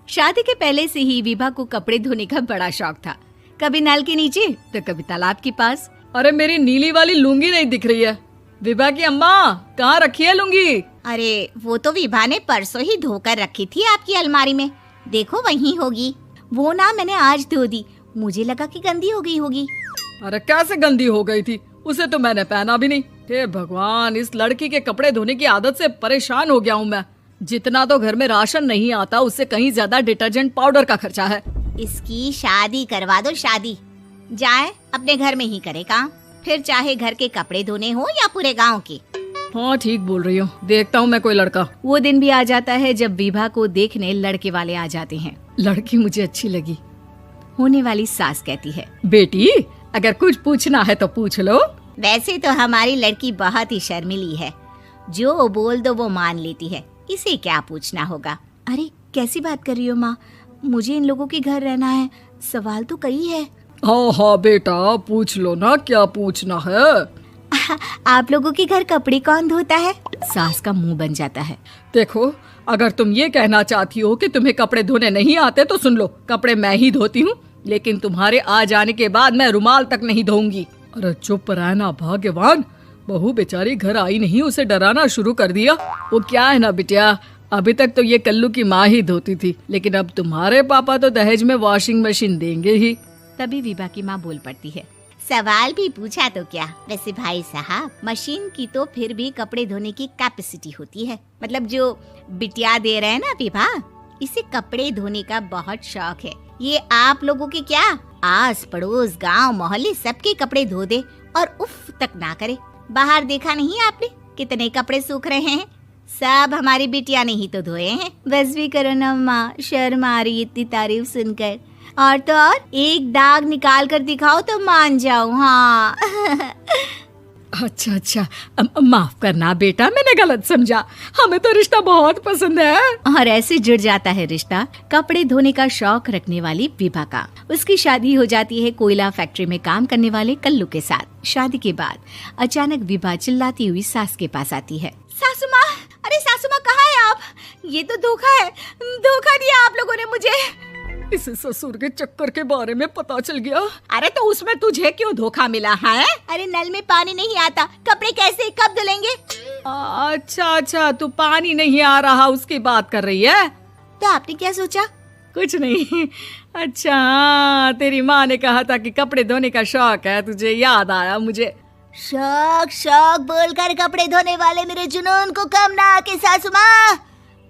शादी के पहले से ही विभा को कपड़े धोने का बड़ा शौक था। कभी नल के नीचे तो कभी तालाब के पास। अरे मेरी नीली वाली लुंगी नहीं दिख रही है। विभा की अम्मा, कहाँ रखी है लुंगी? अरे वो तो विभा ने परसों ही धोकर रखी थी आपकी अलमारी में, देखो वहीं होगी। वो ना मैंने आज धो दी, मुझे लगा कि गंदी हो गई होगी। अरे कैसे गंदी हो गई थी? उसे तो मैंने पहना भी नहीं। हे भगवान, इस लड़की के कपड़े धोने की आदत से परेशान हो गया हूँ मैं। जितना तो घर में राशन नहीं आता, उससे कहीं ज्यादा डिटर्जेंट पाउडर का खर्चा है। इसकी शादी करवा दो, शादी जाए अपने घर में ही करे काम, फिर चाहे घर के कपड़े धोने हो या पूरे गांव के। हाँ ठीक बोल रही हो, देखता हूँ मैं कोई लड़का। वो दिन भी आ जाता है जब विभा को देखने लड़के वाले आ जाते हैं। लड़की मुझे अच्छी लगी। होने वाली सास कहती है, बेटी अगर कुछ पूछना है तो पूछ लो। वैसे तो हमारी लड़की बहुत ही शर्मीली है, जो बोल दो वो मान लेती है, इसे क्या पूछना होगा। अरे कैसी बात कर रही हो माँ, मुझे इन लोगों के घर रहना है, सवाल तो कई है। हाँ हाँ बेटा, पूछ लो ना, क्या पूछना है। आप लोगों के घर कपड़े कौन धोता है? सास का मुंह बन जाता है। देखो, अगर तुम ये कहना चाहती हो कि तुम्हें कपड़े धोने नहीं आते तो सुन लो, कपड़े मैं ही धोती हूँ, लेकिन तुम्हारे आ जाने के बाद मैं रुमाल तक नहीं धोऊंगी। अरे चुप रहना भाग्यवान, बहू बेचारी घर आई नहीं, उसे डराना शुरू कर दिया। वो क्या है ना बिटिया, अभी तक तो ये कल्लू की माँ ही धोती थी, लेकिन अब तुम्हारे पापा तो दहेज में वॉशिंग मशीन देंगे ही। तभी विभा की माँ बोल पड़ती है, सवाल भी पूछा तो क्या। वैसे भाई साहब, मशीन की तो फिर भी कपड़े धोने की कैपेसिटी होती है, मतलब जो बिटिया दे रहे हैं ना विभा, इसे कपड़े धोने का बहुत शौक है। ये आप लोगों के क्या, आस पड़ोस गांव मोहल्ले सबके कपड़े धो दे और उफ तक ना करे। बाहर देखा नहीं आपने कितने कपड़े सूख रहे हैं, सब हमारी बिटिया ने ही तो धोए हैं। बस भी करो ना माँ, शर्म आ रही इतनी तारीफ सुनकर। और तो और एक दाग निकाल कर दिखाओ तो मान जाओ। हाँ अच्छा अच्छा, माफ करना बेटा, मैंने गलत समझा। हमें तो रिश्ता बहुत पसंद है। और ऐसे जुड़ जाता है रिश्ता कपड़े धोने का शौक रखने वाली विभा का। उसकी शादी हो जाती है कोयला फैक्ट्री में काम करने वाले कल्लू के साथ। शादी के बाद अचानक विभा चिल्लाती हुई सास के पास आती है। सासू माँ, अरे सासू माँ कहाँ है आप? ये तो धोखा है, धोखा दिया आप लोगों ने मुझे। इसे ससुर के चक्कर के बारे में पता चल गया। अरे तो उसमें तुझे क्यों धोखा मिला है? अरे नल में पानी नहीं आता, कपड़े कैसे कब धुलेंगे? अच्छा अच्छा, तू पानी नहीं आ रहा उसकी बात कर रही है। तो आपने क्या सोचा? कुछ नहीं। अच्छा हाँ, तेरी माँ ने कहा था कि कपड़े धोने का शौक है तुझे, याद आया मुझे। शौक शौक बोलकर कपड़े धोने वाले मेरे जुनून को कम ना आके सासू माँ,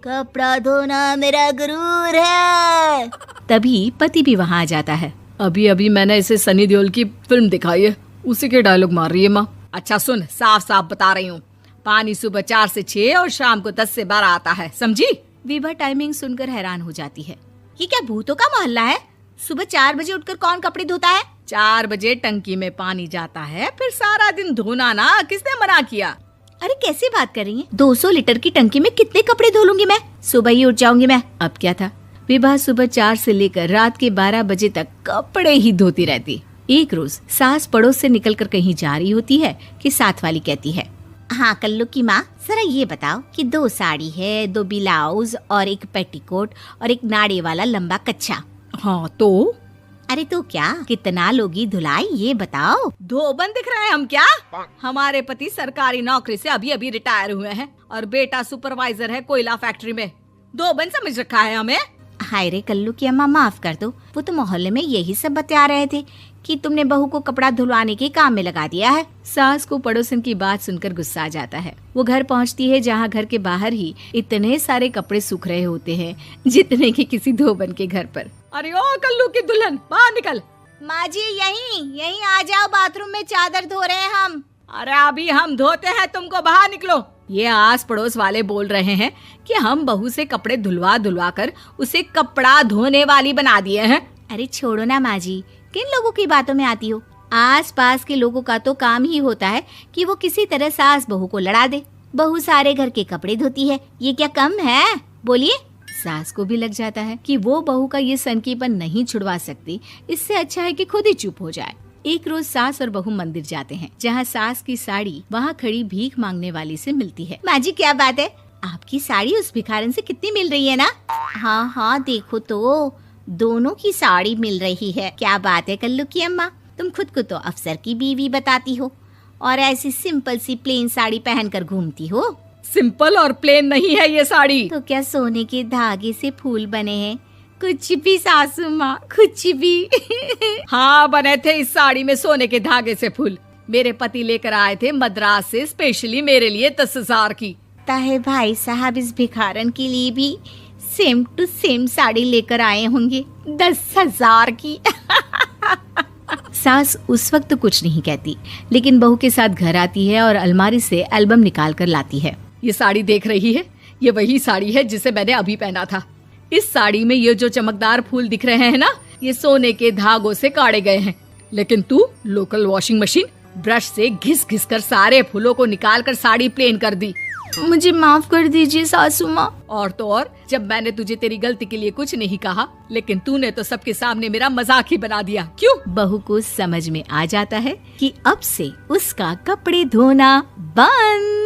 कपड़ा धोना मेरा गुरूर है। तभी पति भी वहाँ आ जाता है। अभी अभी मैंने इसे सनी देओल की फिल्म दिखाई है, उसी के डायलॉग मार रही है माँ। अच्छा सुन, साफ साफ बता रही हूँ, पानी सुबह 4 से 6 और शाम को 10 से 12 आता है, समझी? विभा टाइमिंग सुनकर हैरान हो जाती है। ये क्या भूतों का मोहल्ला है? सुबह 4 बजे उठकर कौन कपड़े धोता है? 4 बजे टंकी में पानी जाता है, फिर सारा दिन धोना ना, किसने मना किया? अरे कैसी बात कर रही हैं? 200 लीटर की टंकी में कितने कपड़े धो लूंगी मैं, सुबह ही उठ जाऊंगी मैं। अब क्या था, विभा सुबह 4 से लेकर रात के 12 बजे तक कपड़े ही धोती रहती। एक रोज सास पड़ोस से निकलकर कहीं जा रही होती है कि साथ वाली कहती है, हाँ कल्लू की माँ, जरा ये बताओ कि 2 साड़ी है, 2 ब्लाउज और एक पेटीकोट और एक नाड़े वाला लंबा कच्छा। हाँ तो? अरे तो क्या, कितना लोगी धुलाई ये बताओ। धोबन दिख रहे हैं हम क्या? हमारे पति सरकारी नौकरी से अभी अभी रिटायर हुए हैं और बेटा सुपरवाइजर है कोयला फैक्ट्री में। धोबन समझ रखा है हमें। हाय रे कल्लू की अम्मा, माफ कर दो, वो तो मोहल्ले में यही सब बता रहे थे कि तुमने बहू को कपड़ा धुलवाने के काम में लगा दिया है। सास को पड़ोसन की बात सुनकर गुस्सा आ जाता है। वो घर पहुंचती है जहां घर के बाहर ही इतने सारे कपड़े सूख रहे होते हैं जितने कि किसी धोबन के घर पर। अरे ओ कल्लू की दुल्हन, बाहर निकल। माँ जी यहीं आ जाओ, बाथरूम में चादर धो रहे हैं हम। अरे अभी हम धोते हैं, तुमको बाहर निकलो। ये आस पड़ोस वाले बोल रहे हैं कि हम बहू से कपड़े धुलवा धुलवा कर उसे कपड़ा धोने वाली बना दिए हैं। अरे छोड़ो ना माँ जी, किन लोगों की बातों में आती हो? आस पास के लोगों का तो काम ही होता है कि वो किसी तरह सास बहू को लड़ा दे। बहू सारे घर के कपड़े धोती है, ये क्या कम है? बोलिए। सास को भी लग जाता है कि वो बहू का ये सनकीपन नहीं छुड़वा सकती, इससे अच्छा है कि खुद ही चुप हो जाए। एक रोज सास और बहू मंदिर जाते हैं, जहाँ सास की साड़ी वहाँ खड़ी भीख मांगने वाली से मिलती है। माँ जी क्या बात है, आपकी साड़ी उस भिखारन से कितनी मिल रही है ना? हाँ हाँ देखो तो, दोनों की साड़ी मिल रही है। क्या बात है कल्लू की अम्मा, तुम खुद को तो अफसर की बीवी बताती हो और ऐसी सिंपल सी प्लेन साड़ी पहनकर घूमती हो। सिंपल और प्लेन नहीं है ये साड़ी। तो क्या सोने के धागे से फूल बने हैं? कुछ भी सासू माँ, कुछ भी। हाँ बने थे इस साड़ी में सोने के धागे से फूल। मेरे पति लेकर आए थे मद्रास से स्पेशली मेरे लिए 10,000 की। ताहे भाई साहब इस भिखारन के लिए भी सेम टू सेम साड़ी लेकर आए होंगे 10,000 की। सास उस वक्त तो कुछ नहीं कहती, लेकिन बहू के साथ घर आती है और अलमारी से एल्बम निकाल कर लाती है। ये साड़ी देख रही है, ये वही साड़ी है जिसे मैंने अभी पहना था। इस साड़ी में ये जो चमकदार फूल दिख रहे हैं ना, ये सोने के धागों से काढ़े गए हैं। लेकिन तू लोकल वॉशिंग मशीन ब्रश से घिस घिस कर सारे फूलों को निकाल कर साड़ी प्लेन कर दी। मुझे माफ कर दीजिए सासू माँ। और तो और, जब मैंने तुझे तेरी गलती के लिए कुछ नहीं कहा, लेकिन तूने तो सबके सामने मेरा मजाक ही बना दिया। क्यों? बहू को समझ में आ जाता है कि अब से उसका कपड़े धोना बंद।